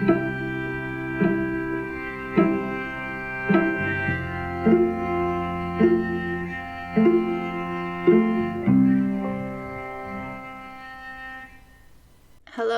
Hello,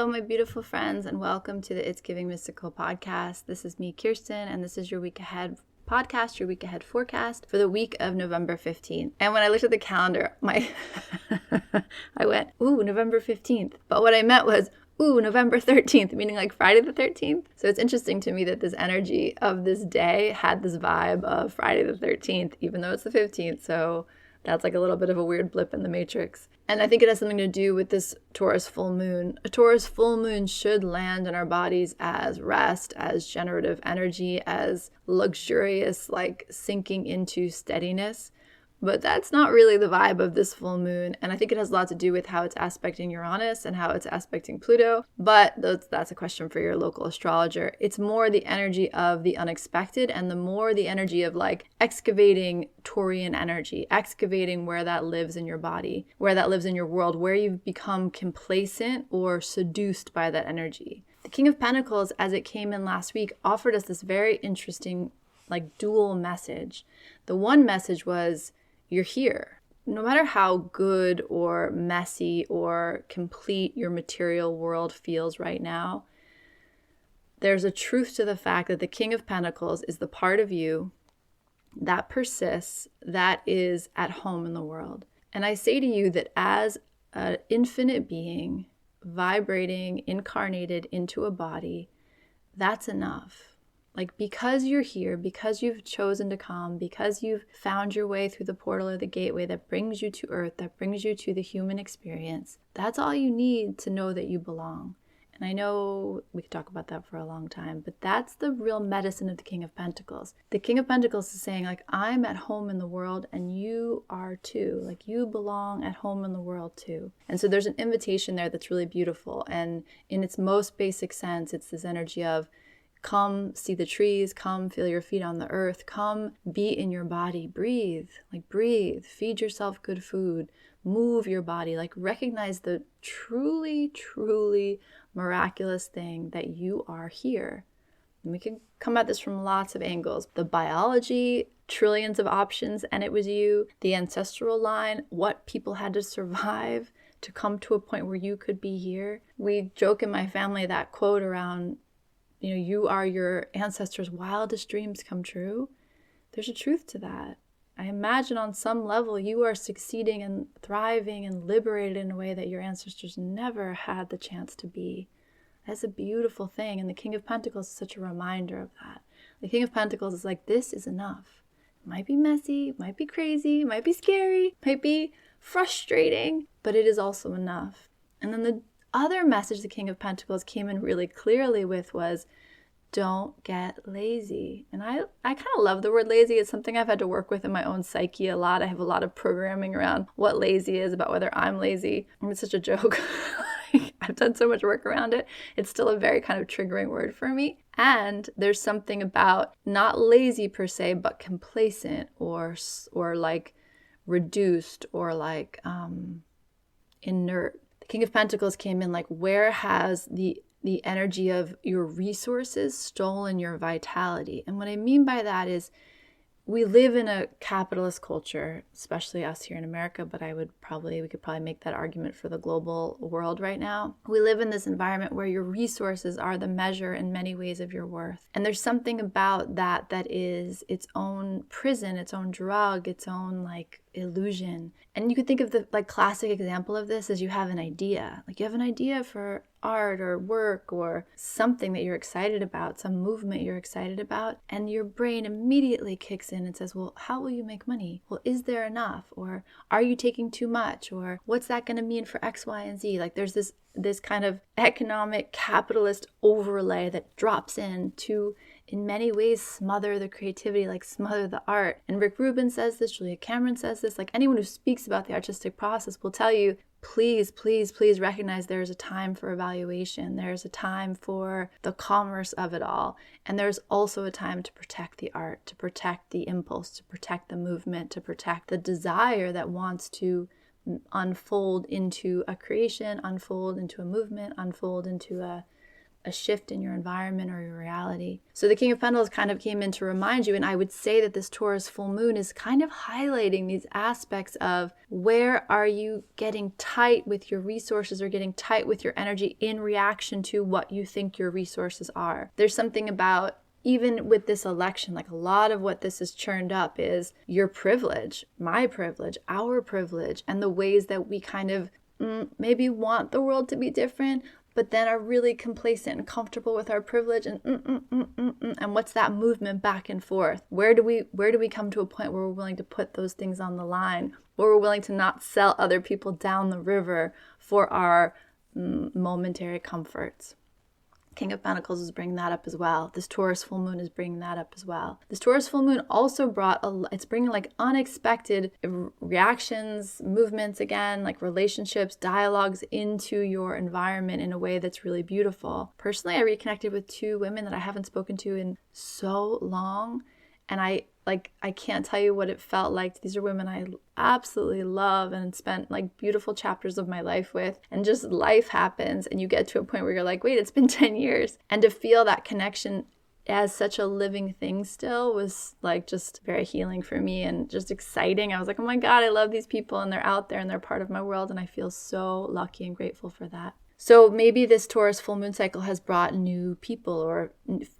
my beautiful friends, and welcome to the It's Giving Mystical podcast. This is me, Kirsten, and this is your week ahead podcast, your week ahead forecast for the week of November 15th. And when I looked at the calendar, I went, ooh, November 15th. But what I meant was, ooh, November 13th, meaning like Friday the 13th. So it's interesting to me that this energy of this day had this vibe of Friday the 13th, even though it's the 15th. So that's like a little bit of a weird blip in the matrix. And I think it has something to do with this Taurus full moon. A Taurus full moon should land in our bodies as rest, as generative energy, as luxurious, like sinking into steadiness. But that's not really the vibe of this full moon. And I think it has a lot to do with how it's aspecting Uranus and how it's aspecting Pluto. But that's a question for your local astrologer. It's more the energy of the unexpected and the more the energy of like excavating Taurian energy, excavating where that lives in your body, where that lives in your world, where you've become complacent or seduced by that energy. The King of Pentacles, as it came in last week, offered us this very interesting like dual message. The one message was, you're here. No matter how good or messy or complete your material world feels right now, there's a truth to the fact that the King of Pentacles is the part of you that persists, that is at home in the world. And I say to you that as an infinite being vibrating, incarnated into a body, that's enough. Like, because you're here, because you've chosen to come, because you've found your way through the portal or the gateway that brings you to Earth, that brings you to the human experience, that's all you need to know that you belong. And I know we could talk about that for a long time, but that's the real medicine of the King of Pentacles. The King of Pentacles is saying, like, I'm at home in the world and you are too. Like, you belong at home in the world too. And so there's an invitation there that's really beautiful. And in its most basic sense, it's this energy of, come see the trees, come feel your feet on the earth, come be in your body, breathe, feed yourself good food, move your body, like recognize the truly, truly miraculous thing that you are here. And we can come at this from lots of angles. The biology, trillions of options, and it was you. The ancestral line, what people had to survive to come to a point where you could be here. We joke in my family that quote around, you are your ancestors' wildest dreams come true. There's a truth to that. I imagine on some level you are succeeding and thriving and liberated in a way that your ancestors never had the chance to be. That's a beautiful thing. And the King of Pentacles is such a reminder of that. The King of Pentacles is like, this is enough. It might be messy, it might be crazy, it might be scary, it might be frustrating, but it is also enough. And then the other message the King of Pentacles came in really clearly with was, don't get lazy. And I kind of love the word lazy. It's something I've had to work with in my own psyche a lot. I have a lot of programming around what lazy is, about whether I'm lazy. And it's such a joke. I've done so much work around it. It's still a very kind of triggering word for me. And there's something about not lazy per se, but complacent or like reduced or like inert. The King of Pentacles came in like, where has the energy of your resources stolen your vitality? And what I mean by that is, we live in a capitalist culture, especially us here in America, but we could probably make that argument for the global world right now. We live in this environment where your resources are the measure in many ways of your worth. And there's something about that is its own prison, its own drug, its own like illusion. And you could think of the like classic example of this as you have an idea. Like you have an idea for art or work or something that you're excited about, some movement you're excited about, and your brain immediately kicks in and says, well, how will you make money? Well, is there enough? Or are you taking too much? Or what's that going to mean for X, Y, and Z? Like there's this kind of economic capitalist overlay that drops in to, in many ways, smother the creativity, like smother the art. And Rick Rubin says this, Julia Cameron says this, like anyone who speaks about the artistic process will tell you, please, please, please recognize there's a time for evaluation. There's a time for the commerce of it all. And there's also a time to protect the art, to protect the impulse, to protect the movement, to protect the desire that wants to unfold into a creation, unfold into a movement, unfold into a a shift in your environment or your reality. So the King of Pentacles kind of came in to remind you, and I would say that this Taurus full moon is kind of highlighting these aspects of where are you getting tight with your resources or getting tight with your energy in reaction to what you think your resources are. There's something about, even with this election, like a lot of what this has churned up is your privilege, my privilege, our privilege, and the ways that we kind of maybe want the world to be different, but then are really complacent and comfortable with our privilege and what's that movement back and forth? Where do we come to a point where we're willing to put those things on the line, where we're willing to not sell other people down the river for our momentary comforts? King of Pentacles is bringing that up as well. This Taurus full moon is bringing that up as well. This Taurus full moon also it's bringing like unexpected reactions, movements again, like relationships, dialogues into your environment in a way that's really beautiful. Personally, I reconnected with 2 women that I haven't spoken to in so long. And I can't tell you what it felt like. These are women I absolutely love and spent like beautiful chapters of my life with. And just life happens and you get to a point where you're like, wait, it's been 10 years. And to feel that connection as such a living thing still was like just very healing for me and just exciting. I was like, oh my God, I love these people and they're out there and they're part of my world. And I feel so lucky and grateful for that. So maybe this Taurus full moon cycle has brought new people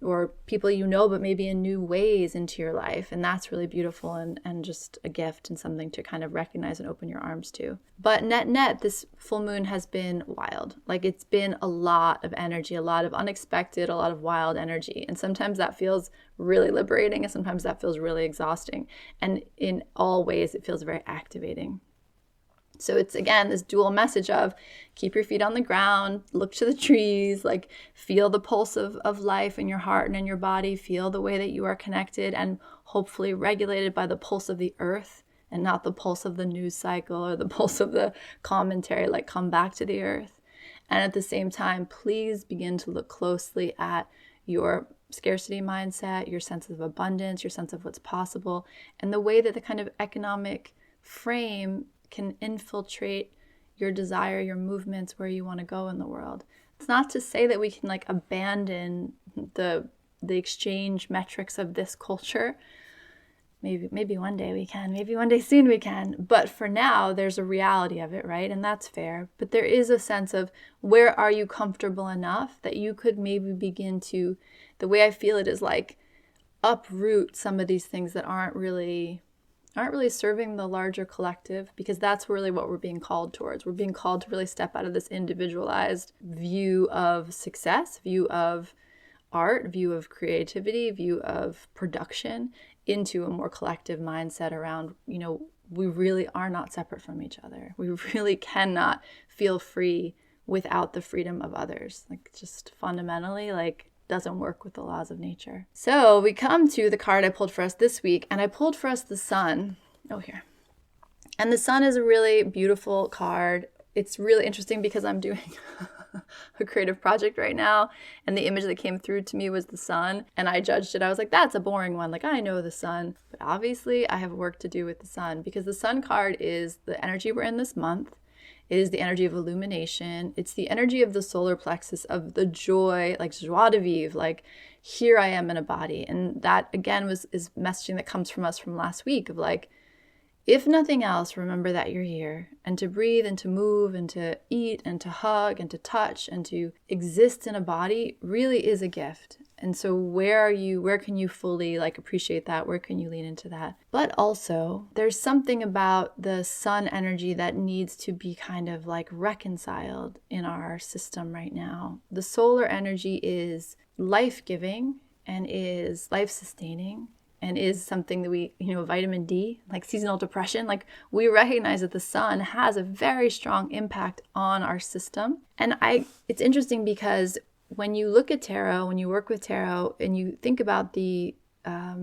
or people you know, but maybe in new ways into your life. And that's really beautiful and just a gift and something to kind of recognize and open your arms to. But net, this full moon has been wild. Like it's been a lot of energy, a lot of unexpected, a lot of wild energy. And sometimes that feels really liberating and sometimes that feels really exhausting. And in all ways, it feels very activating. So it's, again, this dual message of keep your feet on the ground, look to the trees, like feel the pulse of life in your heart and in your body, feel the way that you are connected and hopefully regulated by the pulse of the earth and not the pulse of the news cycle or the pulse of the commentary, like come back to the earth. And at the same time, please begin to look closely at your scarcity mindset, your sense of abundance, your sense of what's possible, and the way that the kind of economic frame can infiltrate your desire, your movements, where you want to go in the world. It's not to say that we can like abandon the exchange metrics of this culture. Maybe one day we can, maybe one day soon we can. But for now, there's a reality of it, right? And that's fair. But there is a sense of where are you comfortable enough that you could maybe begin to, the way I feel it is like uproot some of these things that aren't really serving the larger collective, because that's really what we're being called towards. We're being called to really step out of this individualized view of success, view of art, view of creativity, view of production, into a more collective mindset around, we really are not separate from each other. We really cannot feel free without the freedom of others. Like just fundamentally, like doesn't work with the laws of nature. So we come to the card I pulled for us this week, and I pulled for us the Sun. Oh, here. And the Sun is a really beautiful card. It's really interesting because I'm doing a creative project right now, and the image that came through to me was the Sun, and I judged it. I was like, that's a boring one. Like, I know the Sun. But obviously, I have work to do with the Sun, because the Sun card is the energy we're in this month. It is the energy of illumination. It's the energy of the solar plexus, of the joy, like joie de vivre, like here I am in a body. And that, again, is messaging that comes from us from last week of like, if nothing else, remember that you're here, and to breathe and to move and to eat and to hug and to touch and to exist in a body really is a gift. And so where can you fully like appreciate that? Where can you lean into that? But also there's something about the Sun energy that needs to be kind of like reconciled in our system right now. The solar energy is life-giving and is life-sustaining and is something that we, vitamin D, like seasonal depression, like we recognize that the Sun has a very strong impact on our system. And it's interesting because when you look at tarot, when you work with tarot and you think about the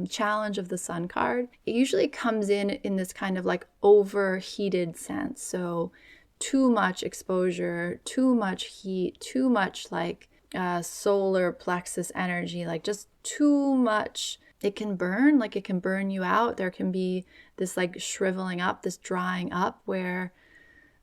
challenge of the Sun card, it usually comes in this kind of like overheated sense. So too much exposure, too much heat, too much like solar plexus energy, like just too much. It can burn, like it can burn you out. There can be this like shriveling up, this drying up where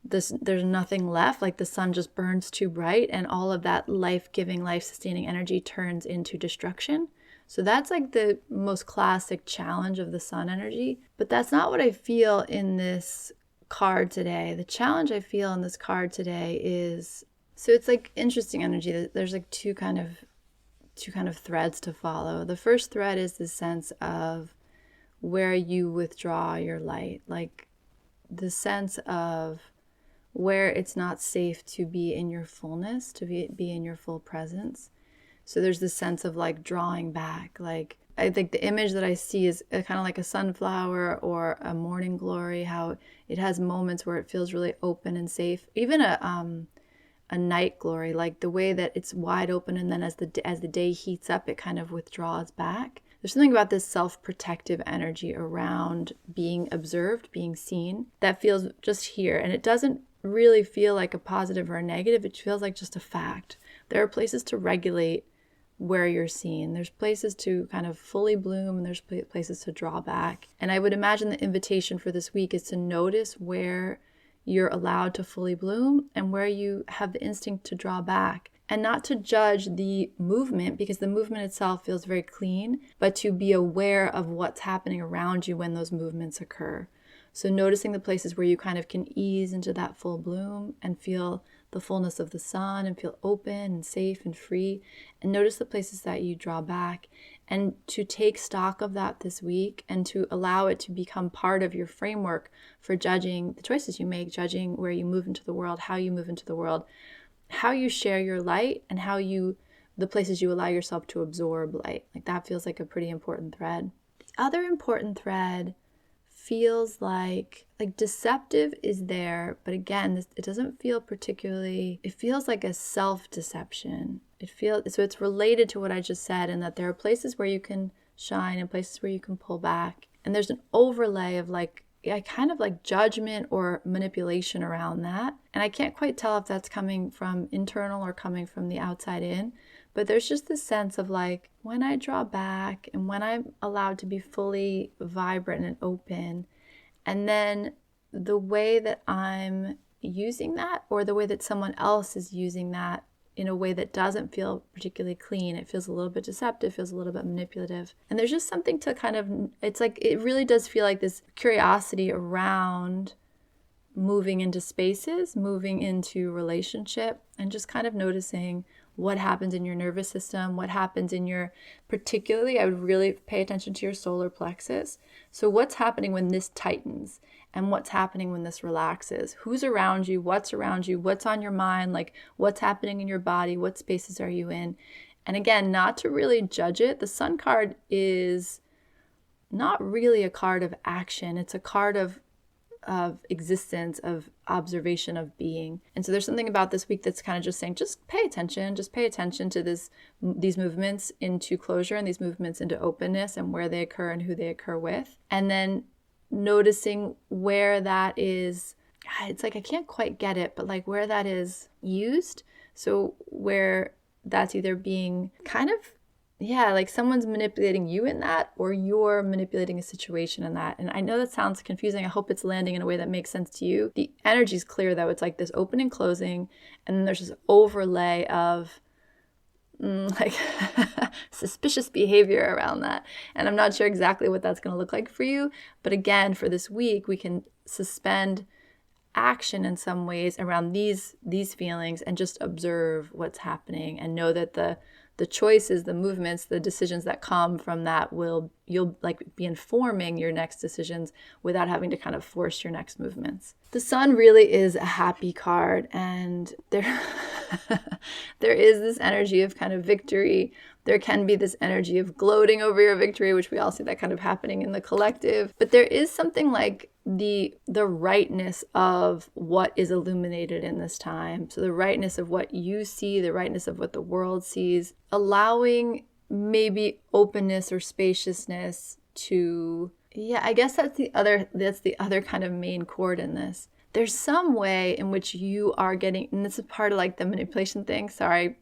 there's nothing left, like the sun just burns too bright and all of that life-giving, life-sustaining energy turns into destruction. So that's like the most classic challenge of the sun energy. But that's not what I feel in this card today. The challenge I feel in this card today is, so it's like interesting energy. There's like two kind of threads to follow. The first thread is the sense of where you withdraw your light, like the sense of where it's not safe to be in your fullness, to be in your full presence. So there's this sense of like drawing back. Like I think the image that I see is kind of like a sunflower or a morning glory, how it has moments where it feels really open and safe. Even a night glory, like the way that it's wide open and then as the day heats up, it kind of withdraws back. There's something about this self-protective energy around being observed, being seen, that feels just here. And it doesn't really feel like a positive or a negative. It feels like just a fact. There are places to regulate where you're seen. There's places to kind of fully bloom and there's places to draw back. And I would imagine the invitation for this week is to notice where you're allowed to fully bloom and where you have the instinct to draw back. And not to judge the movement, because the movement itself feels very clean, but to be aware of what's happening around you when those movements occur. So noticing the places where you kind of can ease into that full bloom and feel the fullness of the sun and feel open and safe and free. And notice the places that you draw back, and to take stock of that this week and to allow it to become part of your framework for judging the choices you make, judging where you move into the world, how you move into the world, how you share your light, and the places you allow yourself to absorb light. Like that feels like a pretty important thread. The other important thread feels like deceptive is there, but again, it doesn't feel particularly, it feels like a self-deception. So it's related to what I just said, in that there are places where you can shine and places where you can pull back. And there's an overlay of kind of like judgment or manipulation around that. And I can't quite tell if that's coming from internal or coming from the outside in, but there's just this sense of like, when I draw back and when I'm allowed to be fully vibrant and open, and then the way that I'm using that, or the way that someone else is using that in a way that doesn't feel particularly clean, it feels a little bit deceptive, feels a little bit manipulative. And there's just something to kind of, it's like, it really does feel like this curiosity around moving into spaces, moving into relationship, and just kind of noticing what happens in your nervous system, what happens in your, particularly, I would really pay attention to your solar plexus. So what's happening when this tightens, and what's happening when this relaxes? Who's around you? What's around you? What's on your mind? Like what's happening in your body? What spaces are you in? And again, not to really judge it. The sun card is not really a card of action. It's a card of existence, of observation, of being. And so there's something about this week that's kind of just saying, just pay attention to these movements into closure and these movements into openness and where they occur and who they occur with. And then noticing where that is, it's like, I can't quite get it, but like where that is used. So where that's either being kind of, like someone's manipulating you in that, or you're manipulating a situation in that. And I know that sounds confusing. I hope it's landing in a way that makes sense to you. The energy is clear though. It's like this open and closing, and then there's this overlay of like suspicious behavior around that. And I'm not sure exactly what that's going to look like for you. But again, for this week, we can suspend action in some ways around these feelings and just observe what's happening, and know that the choices, the movements, the decisions that come from that you'll like be informing your next decisions without having to kind of force your next movements. The sun really is a happy card, and there is this energy of kind of victory. There can be this energy of gloating over your victory, which we all see that kind of happening in the collective. But there is something like the rightness of what is illuminated in this time. So the rightness of what you see, the rightness of what the world sees, allowing maybe openness or spaciousness to, I guess that's the other kind of main chord in this. There's some way in which you are getting, and this is part of like the manipulation thing, sorry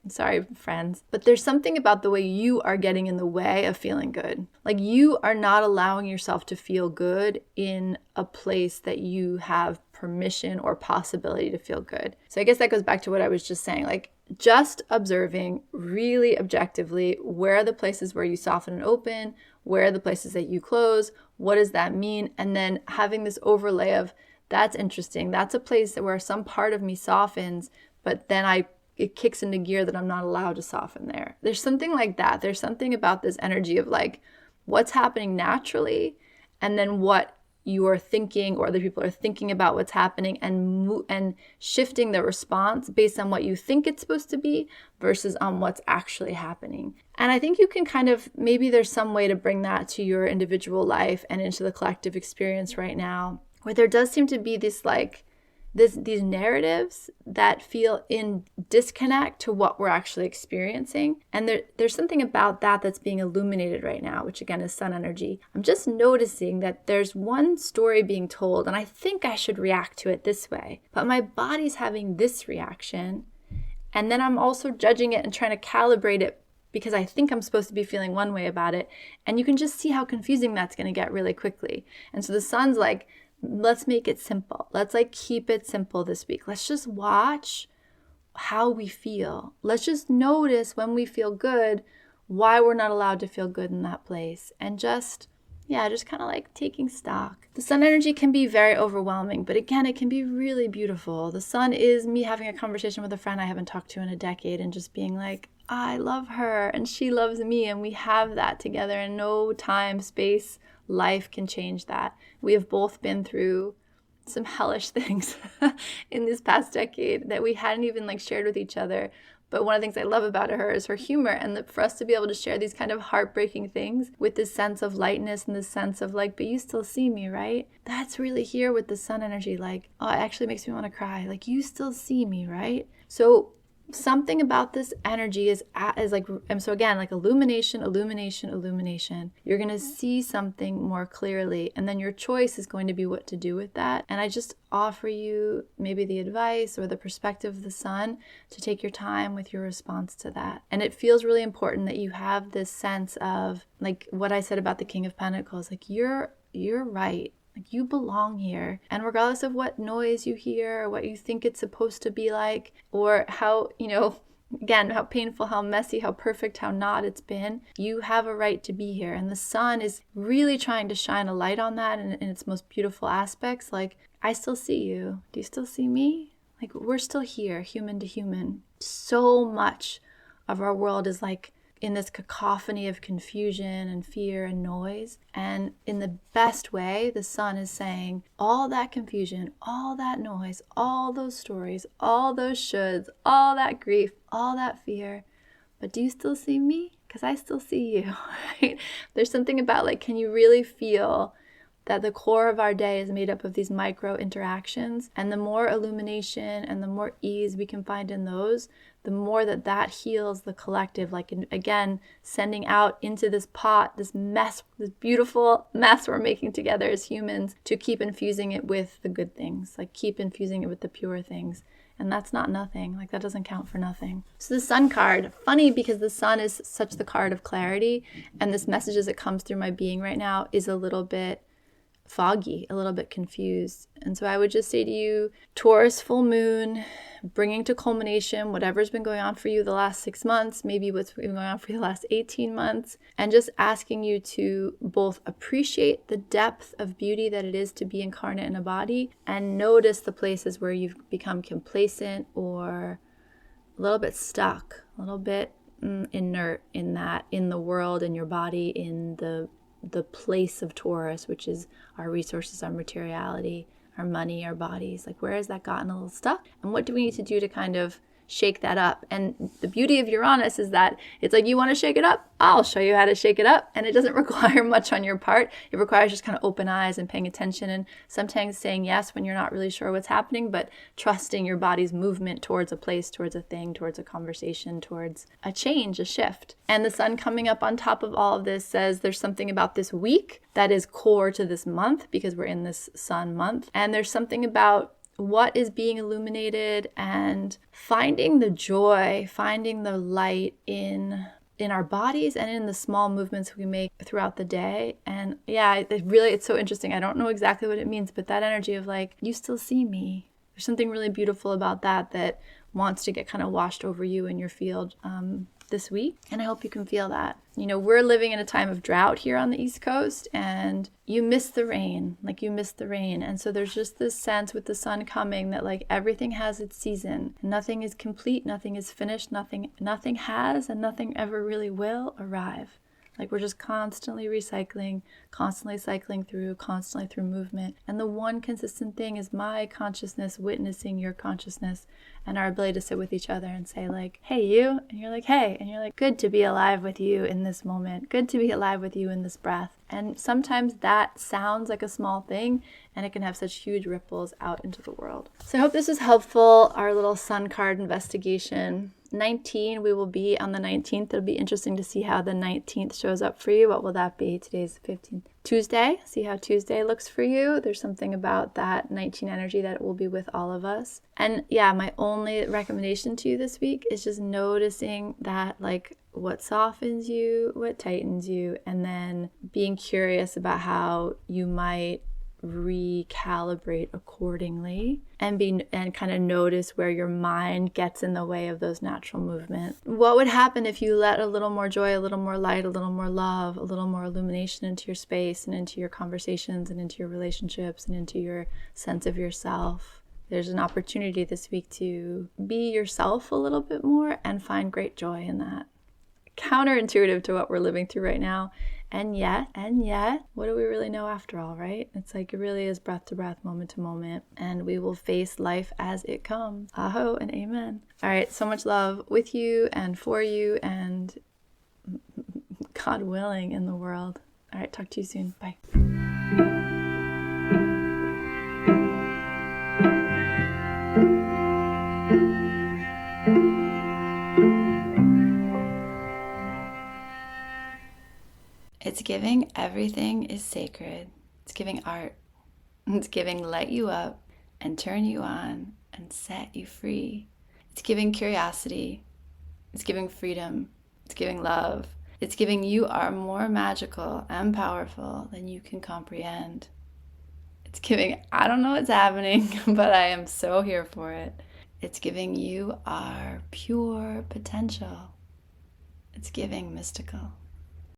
friends, but there's something about the way you are getting in the way of feeling good. Like you are not allowing yourself to feel good in a place that you have permission or possibility to feel good. So I guess that goes back to what I was just saying, like just observing really objectively, where are the places where you soften and open, where are the places that you close, what does that mean? And then having this overlay of, that's interesting, that's a place where some part of me softens, but then it kicks into gear that I'm not allowed to soften there. There's something like that. There's something about this energy of like what's happening naturally, and then what you are thinking or other people are thinking about what's happening, and shifting the response based on what you think it's supposed to be versus on what's actually happening. And I think you can kind of, maybe there's some way to bring that to your individual life and into the collective experience right now, where there does seem to be this like these narratives that feel in disconnect to what we're actually experiencing. And there's something about that that's being illuminated right now, which again is sun energy. I'm just noticing that there's one story being told, and I think I should react to it this way, but my body's having this reaction. And then I'm also judging it and trying to calibrate it because I think I'm supposed to be feeling one way about it. And you can just see how confusing that's going to get really quickly. And so the sun's like, let's make it simple. Let's like keep it simple this week. Let's just watch how we feel. Let's just notice when we feel good, why we're not allowed to feel good in that place. And just kind of like taking stock. The sun energy can be very overwhelming, but again, it can be really beautiful. The sun is me having a conversation with a friend I haven't talked to in a decade and just being like, I love her and she loves me, and we have that together, and no time, space, life can change that. We have both been through some hellish things in this past decade that we hadn't even like shared with each other. But one of the things I love about her is her humor, and for us to be able to share these kind of heartbreaking things with this sense of lightness and this sense of like, but you still see me, right? That's really here with the sun energy. Like, oh, it actually makes me want to cry. Like, you still see me, right? So something about this energy is like, and so again, like illumination. You're going to see something more clearly, and then your choice is going to be what to do with that. And I just offer you maybe the advice or the perspective of the sun to take your time with your response to that. And it feels really important that you have this sense of like what I said about the King of Pentacles, like you're right. Like you belong here. And regardless of what noise you hear or what you think it's supposed to be like, or how, again, how painful, how messy, how perfect, how not it's been, you have a right to be here. And the sun is really trying to shine a light on that in its most beautiful aspects. Like, I still see you. Do you still see me? Like, we're still here, human to human. So much of our world is like in this cacophony of confusion and fear and noise. And in the best way, the sun is saying, all that confusion, all that noise, all those stories, all those shoulds, all that grief, all that fear, but do you still see me? Because I still see you, right? There's something about like, can you really feel that the core of our day is made up of these micro interactions? And the more illumination and the more ease we can find in those, the more that heals the collective, like again, sending out into this pot, this mess, this beautiful mess we're making together as humans, to keep infusing it with the good things, like keep infusing it with the pure things. And that's not nothing, like that doesn't count for nothing. So the sun card, funny because the sun is such the card of clarity, and this message as it comes through my being right now is a little bit foggy, a little bit confused. And so I would just say to you, Taurus full moon, bringing to culmination whatever's been going on for you the last 6 months, maybe what's been going on for you the last 18 months, and just asking you to both appreciate the depth of beauty that it is to be incarnate in a body, and notice the places where you've become complacent or a little bit stuck, a little bit inert in the world, in your body, in the place of Taurus, which is our resources, our materiality, our money, our bodies. Like, where has that gotten a little stuck? And what do we need to do to kind of shake that up? And the beauty of Uranus is that it's like, you want to shake it up? I'll show you how to shake it up. And it doesn't require much on your part. It requires just kind of open eyes and paying attention, and sometimes saying yes when you're not really sure what's happening, but trusting your body's movement towards a place, towards a thing, towards a conversation, towards a change, a shift. And the sun coming up on top of all of this says there's something about this week that is core to this month, because we're in this sun month. And there's something about what is being illuminated and finding the joy, finding the light in in our bodies and in the small movements we make throughout the day. And yeah, it's so interesting. I don't know exactly what it means, but that energy of like, you still see me. There's something really beautiful about that wants to get kind of washed over you in your field this week. And I hope you can feel that. We're living in a time of drought here on the East Coast, and you miss the rain. And so there's just this sense with the sun coming that like everything has its season. Nothing is complete, nothing is finished, nothing has, and nothing ever really will arrive. Like we're just constantly recycling, constantly cycling through, constantly through movement. And the one consistent thing is my consciousness witnessing your consciousness, and our ability to sit with each other and say like, hey, you. And you're like, hey. And you're like, good to be alive with you in this moment. Good to be alive with you in this breath. And sometimes that sounds like a small thing, and it can have such huge ripples out into the world. So I hope this was helpful, our little sun card investigation. 19, we will be on the 19th. It'll be interesting to see how the 19th shows up for you. What will that be? Today's the 15th. Tuesday. See how Tuesday looks for you. There's something about that 19 energy that will be with all of us. And yeah, my only recommendation to you this week is just noticing that, like, what softens you, what tightens you, and then being curious about how you might recalibrate accordingly and kind of notice where your mind gets in the way of those natural movements. What would happen if you let a little more joy, a little more light, a little more love, a little more illumination into your space and into your conversations and into your relationships and into your sense of yourself? There's an opportunity this week to be yourself a little bit more and find great joy in that. Counterintuitive to what we're living through right now. And yet, what do we really know after all, right? It's like it really is breath to breath, moment to moment, and we will face life as it comes. Aho and amen. All right, so much love with you and for you and God willing in the world. All right, talk to you soon. Bye. It's giving everything is sacred. It's giving art. It's giving light you up and turn you on and set you free. It's giving curiosity. It's giving freedom. It's giving love. It's giving you are more magical and powerful than you can comprehend. It's giving, I don't know what's happening, but I am so here for it. It's giving you are pure potential. It's giving mystical.